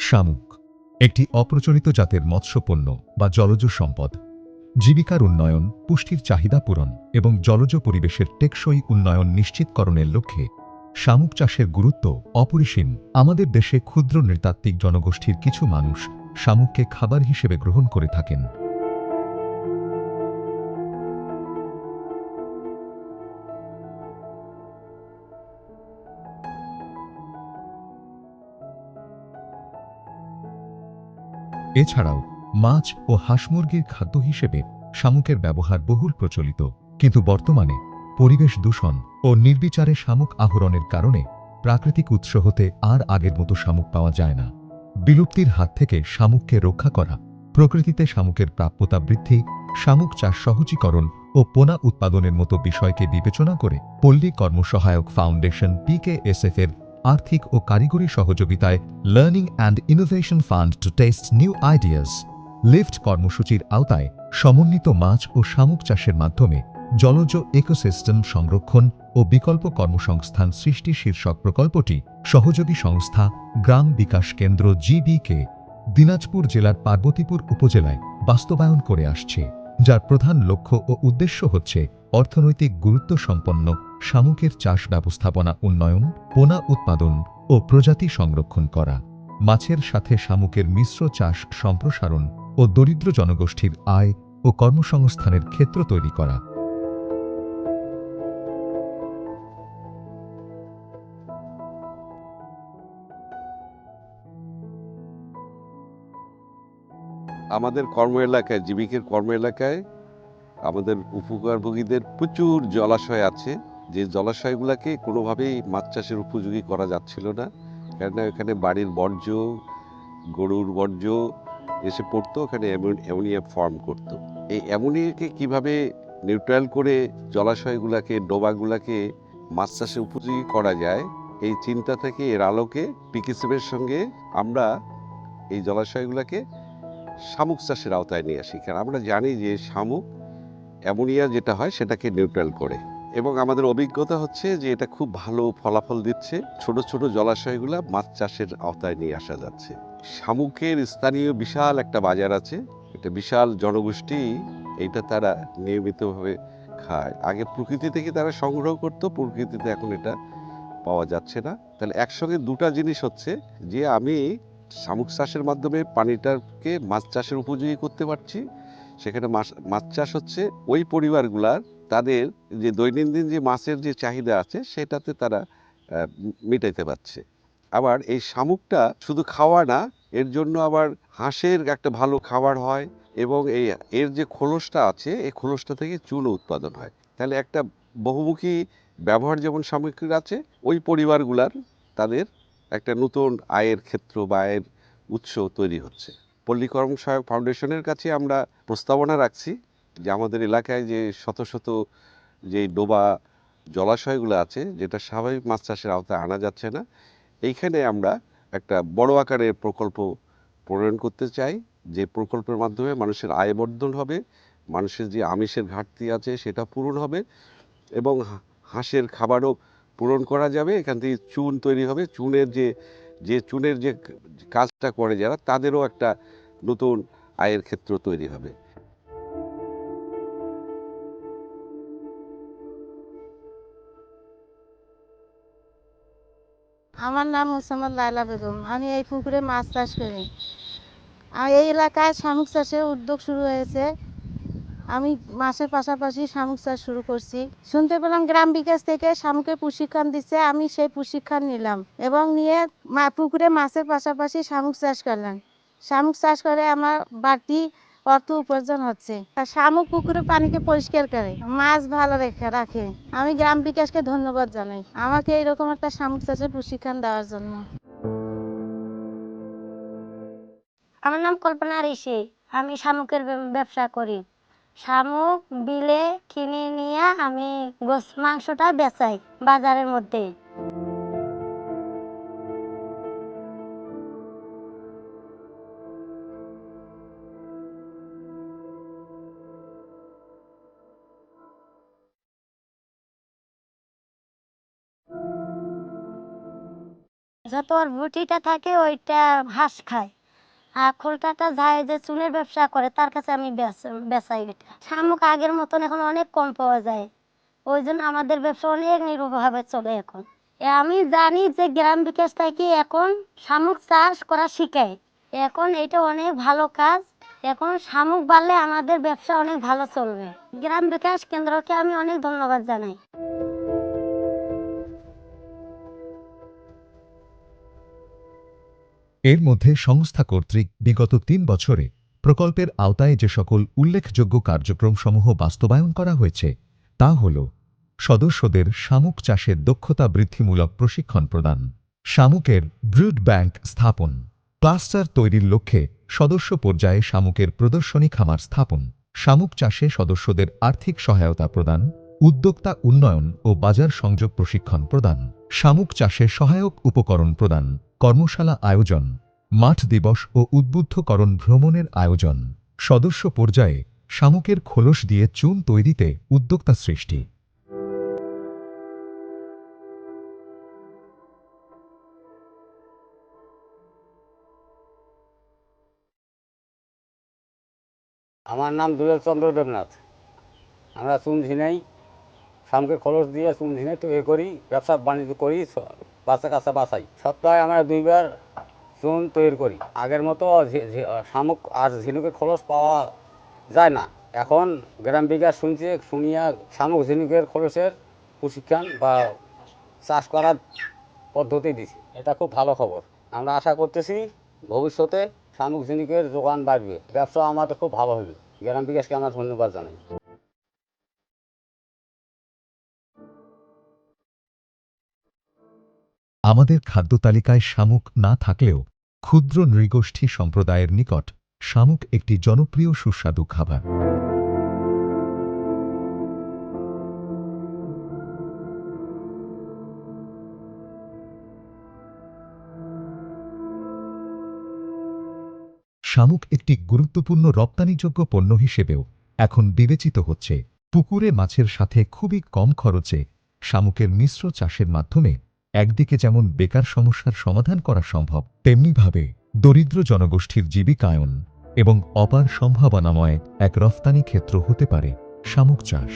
শামুক একটি অপ্রচলিত জাতের মৎস্যপণ্য বা জলজ সম্পদ। জীবিকার উন্নয়ন, পুষ্টির চাহিদা পূরণ এবং জলজ পরিবেশের টেকসই উন্নয়ন নিশ্চিতকরণের লক্ষ্যে শামুক চাষের গুরুত্ব অপরিসীম। আমাদের দেশে ক্ষুদ্র নৃতাত্ত্বিক জনগোষ্ঠীর কিছু মানুষ শামুককে খাবার হিসেবে গ্রহণ করে থাকেন। এছাড়াও মাছ ও হাঁস মুরগির খাদ্য হিসেবে শামুকের ব্যবহার বহুল প্রচলিত, কিন্তু বর্তমানে পরিবেশ দূষণ ও নির্বিচারে শামুক আহরণের কারণে প্রাকৃতিক উৎস হতে আর আগের মতো শামুক পাওয়া যায় না। বিলুপ্তির হাত থেকে শামুককে রক্ষা করা, প্রকৃতিতে শামুকের প্রাপ্যতা বৃদ্ধি, শামুক চাষ সহজীকরণ ও পোনা উৎপাদনের মতো বিষয়কে বিবেচনা করে পল্লী কর্মসহায়ক ফাউন্ডেশন PKSF এর আর্থিক ও কারিগরি সহযোগিতায় learning and innovation fund to test new ideas LIFT কর্মসূচির আওতায় সমন্বিত মাছ ও শামুক চাষের মাধ্যমে জলজ ইকোসিস্টেম সংরক্ষণ ও বিকল্প কর্মসংস্থান সৃষ্টি শীর্ষক প্রকল্পটি সহযোগী সংস্থা গ্রাম বিকাশ কেন্দ্র GBK দিনাজপুর জেলার পার্বতীপুর উপজেলায় বাস্তবায়ন করে আসছে, যার প্রধান লক্ষ্য ও উদ্দেশ্য হচ্ছে অর্থনৈতিক গুরুত্ব সম্পন্ন শামুকের চাষ ব্যবস্থাপনা উন্নয়ন, পোনা উৎপাদন ও প্রজাতি সংরক্ষণ করা, মাছের সাথে শামুকের মিশ্র চাষ সম্প্রসারণ ও দরিদ্র জনগোষ্ঠীর আয় ও কর্মসংস্থানের ক্ষেত্র তৈরি করা। আমাদের কর্ম এলাকায়, জীবিকের কর্ম এলাকায় আমাদের উপকারভোগীদের প্রচুর জলাশয় আছে, যে জলাশয়গুলোকে কোনোভাবেই মাছ চাষের উপযোগী করা যাচ্ছিল না। কেননা এখানে বাড়ির বর্জ্য, গরুর বর্জ্য এসে পড়তো, ওখানে অ্যামোনিয়া ফর্ম করতো। এই অ্যামোনিয়াকে কিভাবে নিউট্রাল করে জলাশয়গুলোকে, ডোবাগুলোকে মাছ চাষে উপযোগী করা যায়, এই চিন্তা থেকে এর আলোকে PKSF-এর সঙ্গে আমরা এই জলাশয়গুলোকে শামুক চাষের আওতায় নিয়ে আসি। কারণ আমরা জানি যে শামুক অ্যামোনিয়া যেটা হয় সেটাকে নিউট্রাল করে, এবং আমাদের অভিজ্ঞতা হচ্ছে যে এটা খুব ভালো ফলাফল দিচ্ছে। ছোট ছোট জলাশয়গুলো মাছ চাষের আওতায় নিয়ে আসা যাচ্ছে। শামুকের স্থানীয় বিশাল একটা বাজার আছে, একটা বিশাল জনগোষ্ঠী এইটা তারা নিয়মিতভাবে খায়। আগে প্রকৃতি থেকে তারা সংগ্রহ করতো, প্রকৃতিতে এখন এটা পাওয়া যাচ্ছে না। তাহলে একসঙ্গে দুটা জিনিস হচ্ছে যে আমি শামুক চাষের মাধ্যমে পানিটাকে মাছ চাষের উপযোগী করতে পারছি। সেখানে মাছ চাষ হচ্ছে ওই পরিবারগুলার তাদের যে দৈনন্দিন যে মাছের যে চাহিদা আছে সেটাতে তারা মেটাইতে পারছে। আবার এই শামুকটা শুধু খাওয়া না, এর জন্য আবার হাঁসের একটা ভালো খাবার হয়, এবং এর যে খোলসটা আছে এই খোলসটা থেকে চুনও উৎপাদন হয়। তাহলে একটা বহুমুখী ব্যবহার যেমন সামগ্রীর আছে, ওই পরিবারগুলার তাদের একটা নতুন আয়ের ক্ষেত্র বা আয়ের উৎস তৈরি হচ্ছে। পল্লী কর্মসহায়ক ফাউন্ডেশনের কাছে আমরা প্রস্তাবনা রাখছি যে আমাদের এলাকায় যে শত শত যে ডোবা জলাশয়গুলো আছে, যেটা স্বাভাবিক মাছ চাষের আওতায় আনা যাচ্ছে না, এইখানে আমরা একটা বড় আকারের প্রকল্প প্রণয়ন করতে চাই, যে প্রকল্পের মাধ্যমে মানুষের আয় বর্ধন হবে, মানুষের যে আমিষের ঘাটতি আছে সেটা পূরণ হবে, এবং হাঁসের খাবারও পূরণ করা যাবে। এখান থেকে চুন তৈরি হবে, চুনের যে চুনের যে কাজটা করে যারা, তাদেরও একটা নতুন আয়ের ক্ষেত্র তৈরি হবে। আমার নাম মোসাম্মদ লায়লা বেগম। আমি এই পুকুরে মাছ চাষ করি। আর এই এলাকায় শামুক চাষের উদ্যোগ শুরু হয়েছে। আমি মাছের পাশাপাশি শামুক চাষ শুরু করছি। শুনতে পেলাম গ্রাম বিকাশ থেকে শামুকের প্রশিক্ষণ দিচ্ছে, আমি সেই প্রশিক্ষণ নিলাম এবং নিয়ে পুকুরে মাছের পাশাপাশি শামুক চাষ করলাম। শামুক চাষ করে আমার বাড়তি অর্থ উপার্জন হচ্ছে। আর শামুক পুকুরের পানিকে পরিষ্কার করে, মাছ ভালো রাখে। আমি গ্রাম বিকাশকে ধন্যবাদ জানাই আমাকে এরকম একটা শামুক চাষের প্রশিক্ষণ দেওয়ার জন্য। আমার নাম কল্পনা ঋষি। আমি শামুকের ব্যবসা করি। শামুক বিলে কিনে নিয়ে আমি গোশ মাংসটা বেচাই বাজারের মধ্যে। যত ওর ভুটিটা থাকে ওইটা হাঁস খায়, আর খোলটাটা যায় যে চুলের ব্যবসা করে তার কাছে আমি বেচাই। এটা শামুক আগের মতন এখন অনেক কম পাওয়া যায়, ওই জন্য আমাদের ব্যবসা অনেক নিরুপভাবে চলে এখন। আমি জানি যে গ্রাম বিকাশ থেকে এখন শামুক চাষ করা শিখায়, এখন এটা অনেক ভালো কাজ। এখন শামুক বাড়লে আমাদের ব্যবসা অনেক ভালো চলবে। গ্রাম বিকাশ কেন্দ্রকে আমি অনেক ধন্যবাদ জানাই। এর মধ্যে সংস্থা কর্তৃক বিগত ৩ বছরে প্রকল্পের আওতায় যে সকল উল্লেখযোগ্য কার্যক্রমসমূহ বাস্তবায়ন করা হয়েছে তা হল: সদস্যদের শামুক চাষের দক্ষতা বৃদ্ধিমূলক প্রশিক্ষণ প্রদান, শামুকের ব্রুড ব্যাংক স্থাপন, ক্লাস্টার তৈরির লক্ষ্যে সদস্য পর্যায়ে শামুকের প্রদর্শনী খামার স্থাপন, শামুক চাষে সদস্যদের আর্থিক সহায়তা প্রদান, উদ্যোক্তা উন্নয়ন ও বাজার সংযোগ প্রশিক্ষণ প্রদান, শামুক চাষে সহায়ক উপকরণ প্রদান, কর্মশালা আয়োজন, মাঠ দিবস ও উদ্বুদ্ধকরণ ভ্রমণের আয়োজন, সদস্য পর্যায়ে শামুকের খোলস দিয়ে চুন তৈরিতে উদ্যোক্তা সৃষ্টি। আমার নাম দুলাল চন্দ্র দেবনাথ। আমরা চুন ঝিনাই শামুকের খোলস দিয়ে চুন ঝিনাই তৈরি করি, ব্যবসা বাণিজ্য করি, বাচ্চা কাচ্চা বাঁচাই। সপ্তাহে আমরা 2বার চুন তৈরি করি। আগের মতো শামুক আর ঝিনুকের খোলস পাওয়া যায় না। এখন গ্রাম বিকাশ শুনিয়া শামুক ঝিনুকের খোলসের প্রশিক্ষণ বা চাষ করার পদ্ধতি দিছি। এটা খুব ভালো খবর। আমরা আশা করতেছি ভবিষ্যতে শামুক ঝিনুকের যোগান বাড়বে, ব্যবসা আমাদের খুব ভালো হবে। গ্রাম বিকাশকে আমরা ধন্যবাদ জানাই। আমাদের খাদ্য তালিকায় শামুক না থাকলেও ক্ষুদ্র নৃগোষ্ঠী সম্প্রদায়ের নিকট শামুক একটি জনপ্রিয় সুস্বাদু খাবার। শামুক একটি গুরুত্বপূর্ণ রপ্তানিযোগ্য পণ্য হিসেবেও এখন বিবেচিত হচ্ছে। পুকুরে মাছের সাথে খুবই কম খরচে শামুকের মিশ্র চাষের মাধ্যমে একদিকে যেমন বেকার সমস্যার সমাধান করা সম্ভব, তেমনিভাবে দরিদ্র জনগোষ্ঠীর জীবিকায়ন এবং অপার সম্ভাবনাময় এক রফতানি ক্ষেত্র হতে পারে শামুক চাষ।